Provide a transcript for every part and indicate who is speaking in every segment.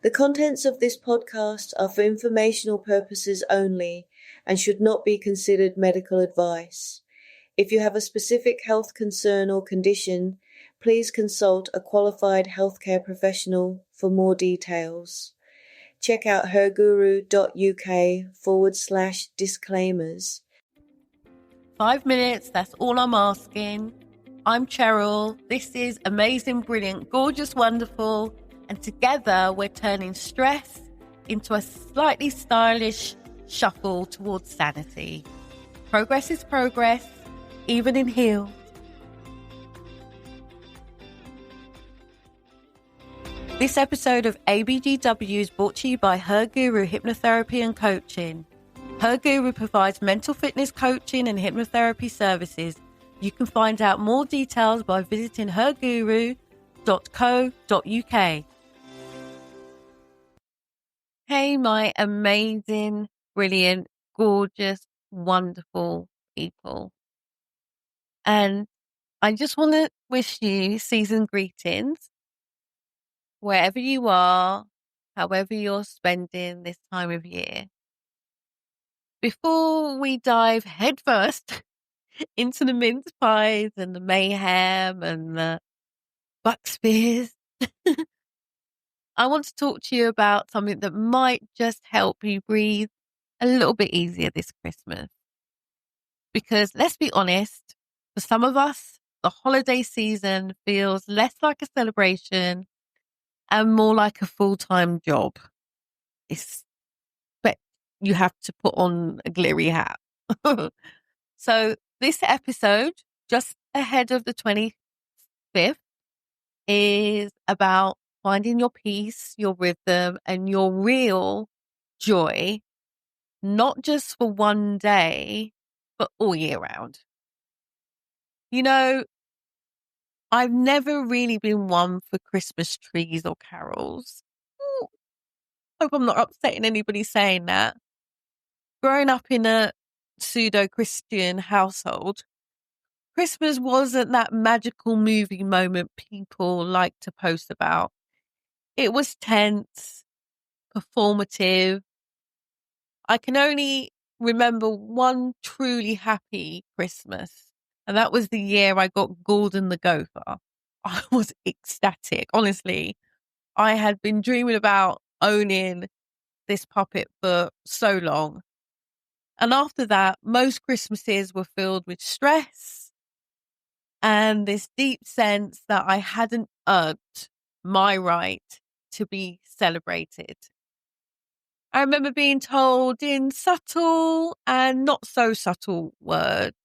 Speaker 1: The contents of this podcast are for informational purposes only and should not be considered medical advice. If you have a specific health concern or condition, please consult a qualified healthcare professional for more details. Check out herguru.uk/disclaimers.
Speaker 2: 5 minutes, that's all I'm asking. I'm Cheryl. This is amazing, brilliant, gorgeous, wonderful. And together we're turning stress into a slightly stylish shuffle towards sanity. Progress is progress, even in heels. This episode of ABGW is brought to you by Her Guru Hypnotherapy and Coaching. Her Guru provides mental fitness coaching and hypnotherapy services. You can find out more details by visiting herguru.co.uk. Hey, my amazing, brilliant, gorgeous, wonderful people. And I just want to wish you season greetings. Wherever you are, however you're spending this time of year. Before we dive headfirst into the mince pies and the mayhem and the buck spears, I want to talk to you about something that might just help you breathe a little bit easier this Christmas. Because let's be honest, for some of us, the holiday season feels less like a celebration and more like a full-time job. But you have to put on a glittery hat. So this episode, just ahead of the 25th, is about finding your peace, your rhythm, and your real joy, not just for one day, but all year round. You know, I've never really been one for Christmas trees or carols. Ooh, hope I'm not upsetting anybody saying that. Growing up in a pseudo-Christian household, Christmas wasn't that magical movie moment people like to post about. It was tense, performative. I can only remember one truly happy Christmas, and that was the year I got Gordon the Gopher. I was ecstatic. Honestly, I had been dreaming about owning this puppet for so long. And after that, most Christmases were filled with stress and this deep sense that I hadn't earned my right to be celebrated. I remember being told in subtle and not so subtle words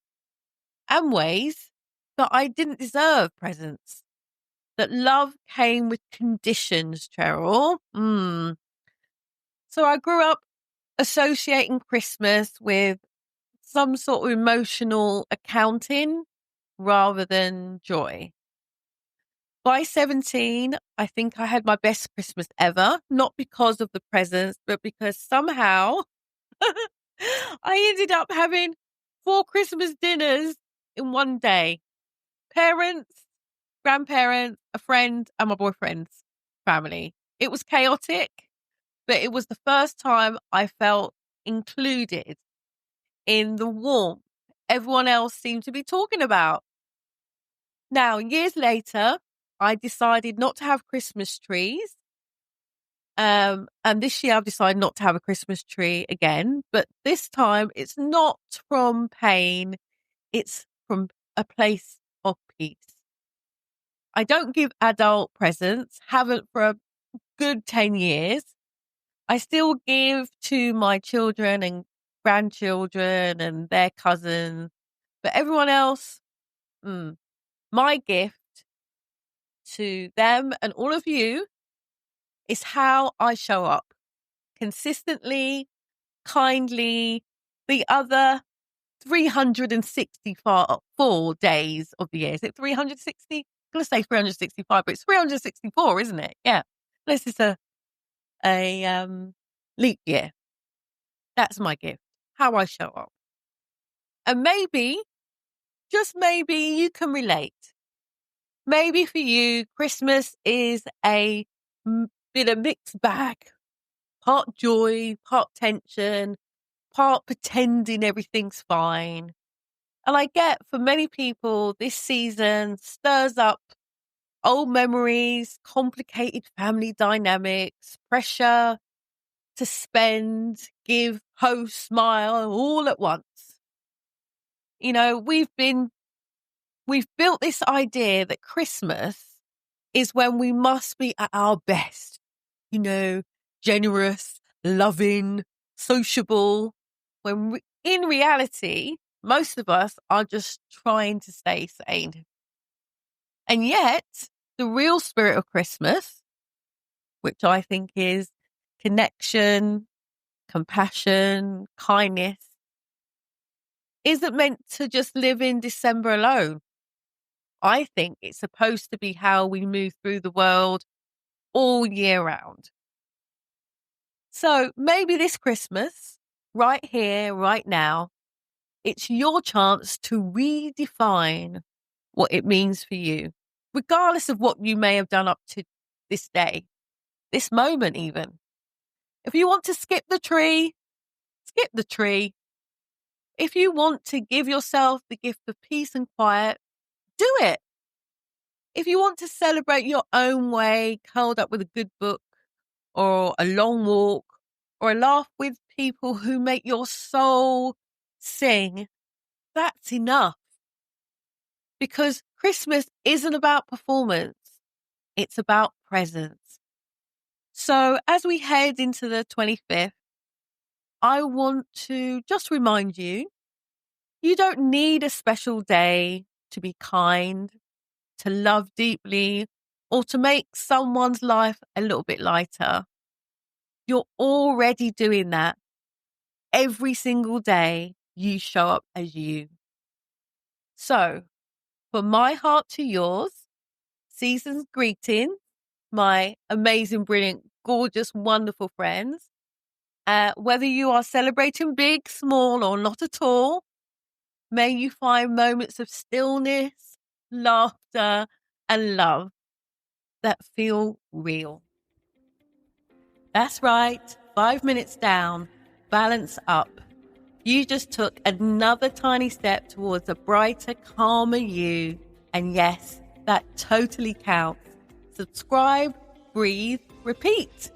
Speaker 2: and ways that I didn't deserve presents, that love came with conditions, Cheryl. So I grew up associating Christmas with some sort of emotional accounting rather than joy. By 17, I think I had my best Christmas ever, not because of the presents, but because somehow I ended up having 4 Christmas dinners in one day. Parents, grandparents, a friend, and my boyfriend's family. It was chaotic, but it was the first time I felt included in the warmth everyone else seemed to be talking about. Now, years later, I decided not to have Christmas trees. And this year I've decided not to have a Christmas tree again. But this time it's not from pain. It's from a place of peace. I don't give adult presents, haven't for a good 10 years. I still give to my children and grandchildren and their cousins. But everyone else, my gift to them and all of you is how I show up consistently, kindly, the other 364 days of the year. Is it 360? I'm going to say 365, but it's 364, isn't it? Yeah. This is a leap year. That's my gift, how I show up. And maybe, just maybe, you can relate. Maybe for you, Christmas is a been a mixed bag. Part joy, part tension, part pretending everything's fine. And I get for many people, this season stirs up old memories, complicated family dynamics, pressure to spend, give, host, smile all at once. You know, we've built this idea that Christmas is when we must be at our best, you know, generous, loving, sociable, when in reality, most of us are just trying to stay sane. And yet, the real spirit of Christmas, which I think is connection, compassion, kindness, isn't meant to just live in December alone. I think it's supposed to be how we move through the world all year round. So maybe this Christmas, right here, right now, it's your chance to redefine what it means for you, regardless of what you may have done up to this day, this moment even. If you want to skip the tree, skip the tree. If you want to give yourself the gift of peace and quiet, do it. If you want to celebrate your own way, curled up with a good book or a long walk or a laugh with people who make your soul sing, that's enough. Because Christmas isn't about performance. It's about presence. So as we head into the 25th, I want to just remind you, you don't need a special day to be kind, to love deeply, or to make someone's life a little bit lighter. You're already doing that. Every single day you show up as you. So, from my heart to yours, season's greetings, my amazing, brilliant, gorgeous, wonderful friends. Whether you are celebrating big, small, or not at all, may you find moments of stillness, laughter, and love that feel real. That's right, 5 minutes down, balance up. You just took another tiny step towards a brighter, calmer you. And yes, that totally counts. Subscribe, breathe, repeat.